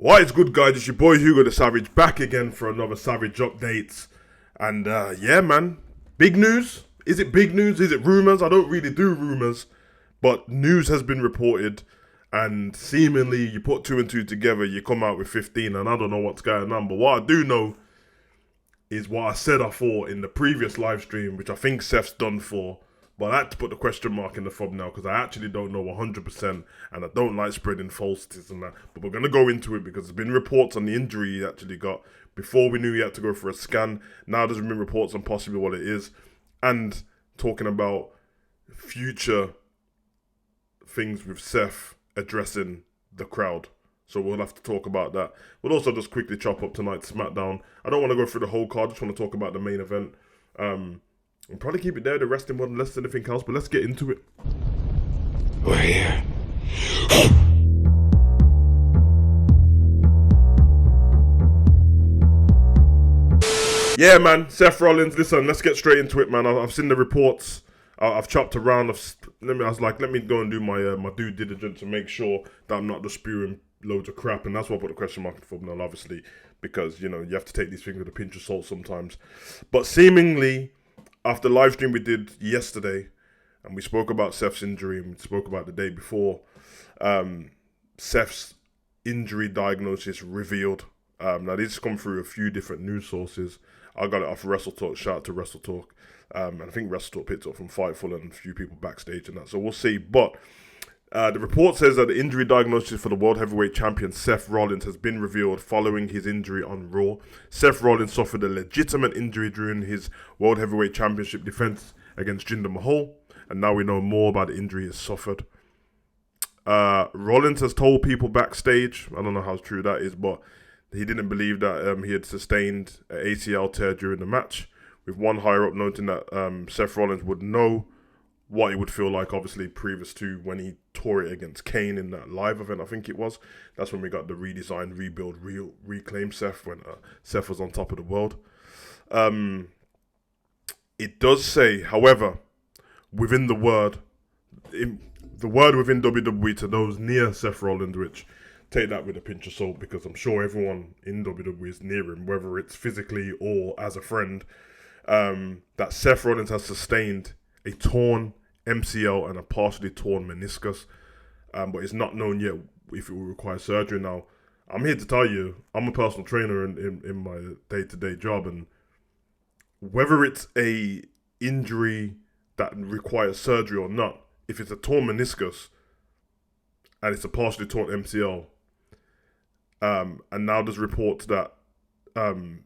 What is good, guys? It's your boy Hugo the Savage back again for another Savage update. And yeah, man, big news. Is it big news? Is it rumors? I don't really do rumors, but news has been reported, and seemingly you put two and two together, you come out with 15, and I don't know what's going on. But what I do know is what I said I thought in the previous live stream, which I think Seth's done for. But I had to put the question mark in the thumbnail because I actually don't know 100% and I don't like spreading falsities and that. But we're going to go into it because there's been reports on the injury he actually got. Before we knew he had to go for a scan. Now there's been reports on possibly what it is. And talking about future things with Seth addressing the crowd. So we'll have to talk about that. We'll also just quickly chop up tonight's Smackdown. I don't want to go through the whole card. I just want to talk about the main event. I'll probably keep it there, the resting one, less than anything else, but let's get into it. We're here. Yeah, man, Seth Rollins, listen, let's get straight into it, man. I've seen the reports. I've chopped around. Let me go and do my due diligence and make sure that I'm not just spewing loads of crap, and that's why I put the question mark in the thumbnail, obviously, because, you know, you have to take these things with a pinch of salt sometimes. But seemingly, after the live stream we did yesterday, and we spoke about Seth's injury, and we spoke about the day before, Seth's injury diagnosis revealed. Now, this has come through a few different news sources. I got it off Wrestle Talk. Shout out to Wrestle Talk. And I think Wrestle Talk picked it up from Fightful and a few people backstage and that. So we'll see. But the report says that the injury diagnosis for the World Heavyweight Champion Seth Rollins has been revealed following his injury on Raw. Seth Rollins suffered a legitimate injury during his World Heavyweight Championship defense against Jinder Mahal, and now we know more about the injury he suffered. Rollins has told people backstage, I don't know how true that is, but he didn't believe that he had sustained an ACL tear during the match, with one higher up noting that Seth Rollins would know what it would feel like, obviously, previous to when he tore it against Kane in that live event, I think it was. That's when we got the redesign, rebuild, reclaim Seth, when Seth was on top of the world. It does say, however, within the word within WWE to those near Seth Rollins, which take that with a pinch of salt, because I'm sure everyone in WWE is near him, whether it's physically or as a friend, that Seth Rollins has sustained a torn MCL and a partially torn meniscus, but it's not known yet if it will require surgery. Now, I'm here to tell you, I'm a personal trainer in my day-to-day job, and whether it's a injury that requires surgery or not, if it's a torn meniscus and it's a partially torn MCL, and now there's reports that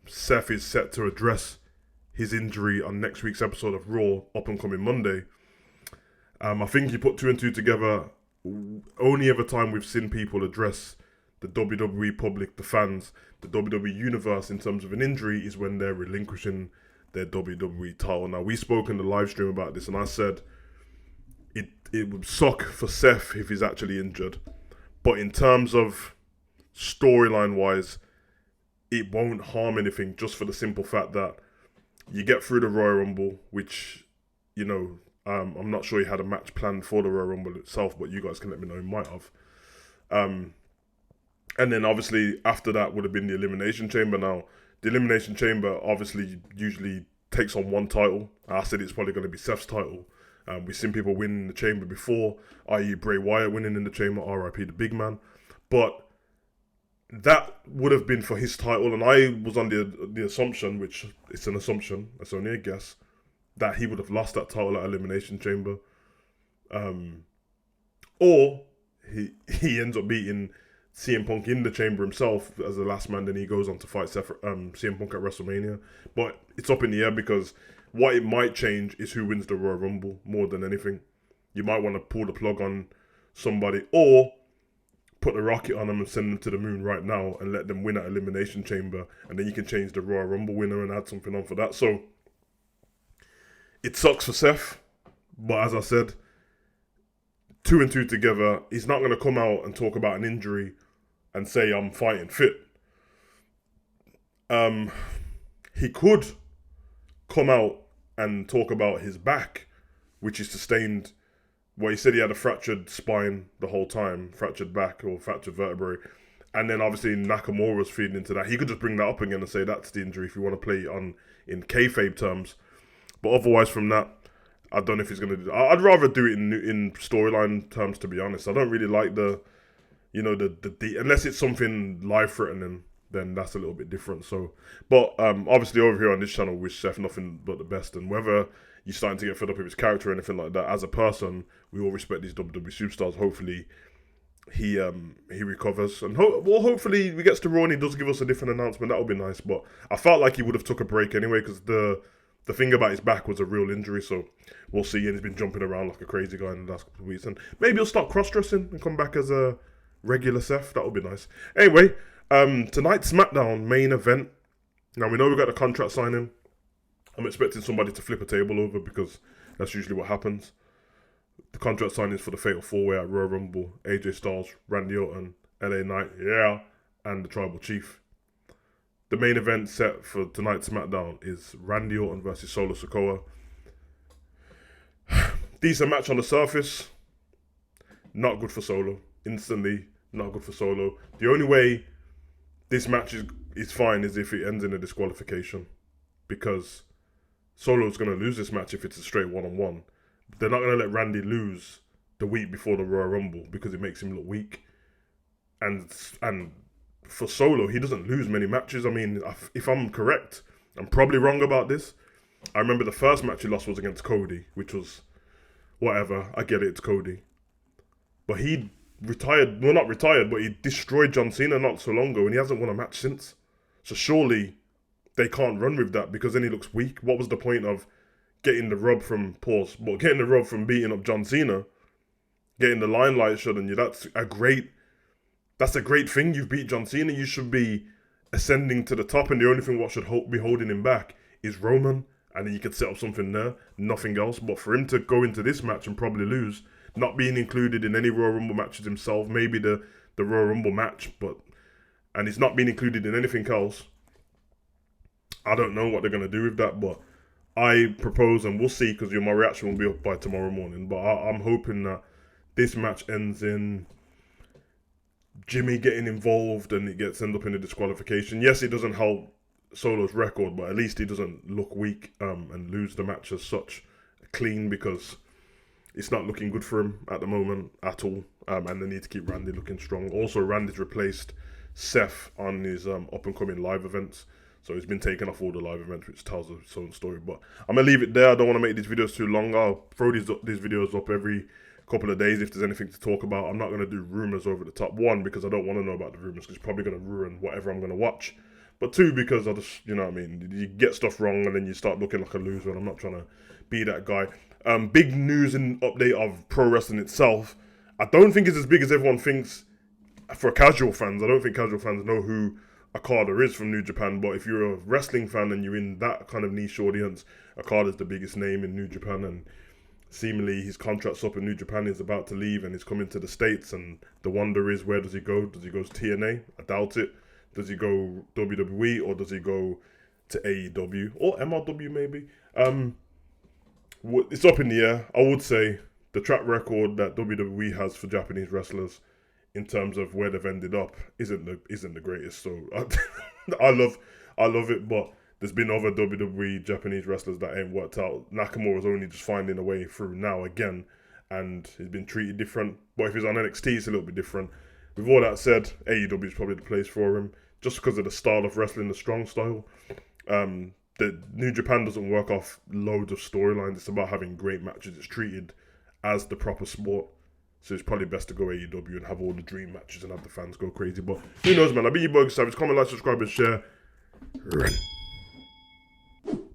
Seth is set to address his injury on next week's episode of Raw, up and coming Monday. I think he put two and two together. Only ever time we've seen people address the WWE public, the fans, the WWE universe in terms of an injury is when they're relinquishing their WWE title. Now, we spoke in the live stream about this, and I said it would suck for Seth if he's actually injured. But in terms of storyline wise, it won't harm anything, just for the simple fact that you get through the Royal Rumble, which, you know, I'm not sure he had a match planned for the Royal Rumble itself, but you guys can let me know he might have. And then obviously after that would have been the Elimination Chamber. Now, the Elimination Chamber obviously usually takes on one title. I said it's probably going to be Seth's title. We've seen people win in the Chamber before, i.e. Bray Wyatt winning in the Chamber, RIP the big man. But that would have been for his title, and I was on the assumption, which it's an assumption, it's only a guess, that he would have lost that title at Elimination Chamber. Or he ends up beating CM Punk in the Chamber himself as the last man, then he goes on to fight CM Punk at WrestleMania. But it's up in the air, because what it might change is who wins the Royal Rumble more than anything. You might want to pull the plug on somebody, or put the rocket on them and send them to the moon right now and let them win at Elimination Chamber, and then you can change the Royal Rumble winner and add something on for that. So it sucks for Seth, but as I said, two and two together, he's not going to come out and talk about an injury and say I'm fighting fit. He could come out and talk about his back, which is sustained. Well, he said he had a fractured spine the whole time, fractured back or fractured vertebrae, And then obviously Nakamura's feeding into that. He could just bring that up again and say that's the injury if you want to play it in kayfabe terms. But otherwise from that, I don't know if he's going to do that. I'd rather do it in storyline terms, to be honest. I don't really like the unless it's something life-threatening, then that's a little bit different. So, but obviously over here on this channel, wish Seth nothing but the best. And whether you're starting to get fed up with his character or anything like that, as a person, we all respect these WWE superstars. Hopefully, he recovers, and hopefully he gets to Raw and he does give us a different announcement. That would be nice. But I felt like he would have took a break anyway, because the thing about his back was a real injury. So we'll see. And he's been jumping around like a crazy guy in the last couple of weeks, and maybe he'll start cross-dressing and come back as a regular Seth. That would be nice. Anyway, tonight's SmackDown main event. Now we know we got the contract signing. I'm expecting somebody to flip a table over, because that's usually what happens. The contract signings for the Fatal 4-Way at Royal Rumble: AJ Styles, Randy Orton, LA Knight, and the Tribal Chief. The main event set for tonight's SmackDown is Randy Orton versus Solo Sikoa. Decent match on the surface. Not good for Solo. Instantly not good for Solo. The only way this match is fine is if it ends in a disqualification, because Solo's going to lose this match if it's a straight one-on-one. They're not going to let Randy lose the week before the Royal Rumble, because it makes him look weak. And for Solo, he doesn't lose many matches. I mean, if I'm correct, I'm probably wrong about this. I remember the first match he lost was against Cody, which was whatever. I get it, it's Cody. But he retired, well, not retired, but he destroyed John Cena not so long ago, and he hasn't won a match since. So surely they can't run with that, because then he looks weak. What was the point of getting the rub from beating up John Cena, getting the limelight shot on you? That's a great thing. You've beat John Cena. You should be ascending to the top, and the only thing what should be holding him back is Roman, and then you could set up something there, nothing else. But for him to go into this match and probably lose, not being included in any Royal Rumble matches himself, maybe the Royal Rumble match, and he's not being included in anything else. I don't know what they're going to do with that, but I propose, and we'll see, because my reaction will be up by tomorrow morning, but I'm hoping that this match ends in Jimmy getting involved and it ends up in a disqualification. Yes, it doesn't help Solo's record, but at least he doesn't look weak and lose the match as such clean, because it's not looking good for him at the moment at all, and they need to keep Randy looking strong. Also, Randy's replaced Seth on his up-and-coming live events, so he's been taken off all the live events, which tells its own story. But I'm going to leave it there. I don't want to make these videos too long. I'll throw these videos up every couple of days if there's anything to talk about. I'm not going to do rumours over the top. One, because I don't want to know about the rumours, because it's probably going to ruin whatever I'm going to watch. But two, because I just, you know what I mean, you get stuff wrong and then you start looking like a loser, and I'm not trying to be that guy. Big news and update of pro wrestling itself. I don't think it's as big as everyone thinks for casual fans. I don't think casual fans know who Okada is from New Japan, but if you're a wrestling fan and you're in that kind of niche audience, Okada's the biggest name in New Japan, and seemingly his contract's up in New Japan. He's about to leave and he's coming to the States, and the wonder is, where does he go? Does he go to TNA? I doubt it. Does he go WWE, or does he go to AEW or MLW maybe? It's up in the air. I would say the track record that WWE has for Japanese wrestlers in terms of where they've ended up isn't the greatest. So I love it, but there's been other WWE Japanese wrestlers that ain't worked out. Nakamura's only just finding a way through now again, and he's been treated different. But if he's on NXT, it's a little bit different. With all that said, AEW is probably the place for him, just because of the style of wrestling, the strong style. The New Japan doesn't work off loads of storylines. It's about having great matches. It's treated as the proper sport. So it's probably best to go AEW and have all the dream matches and have the fans go crazy. But who knows, man? I'll be your boy, Savage. Comment, like, subscribe, and share. Run.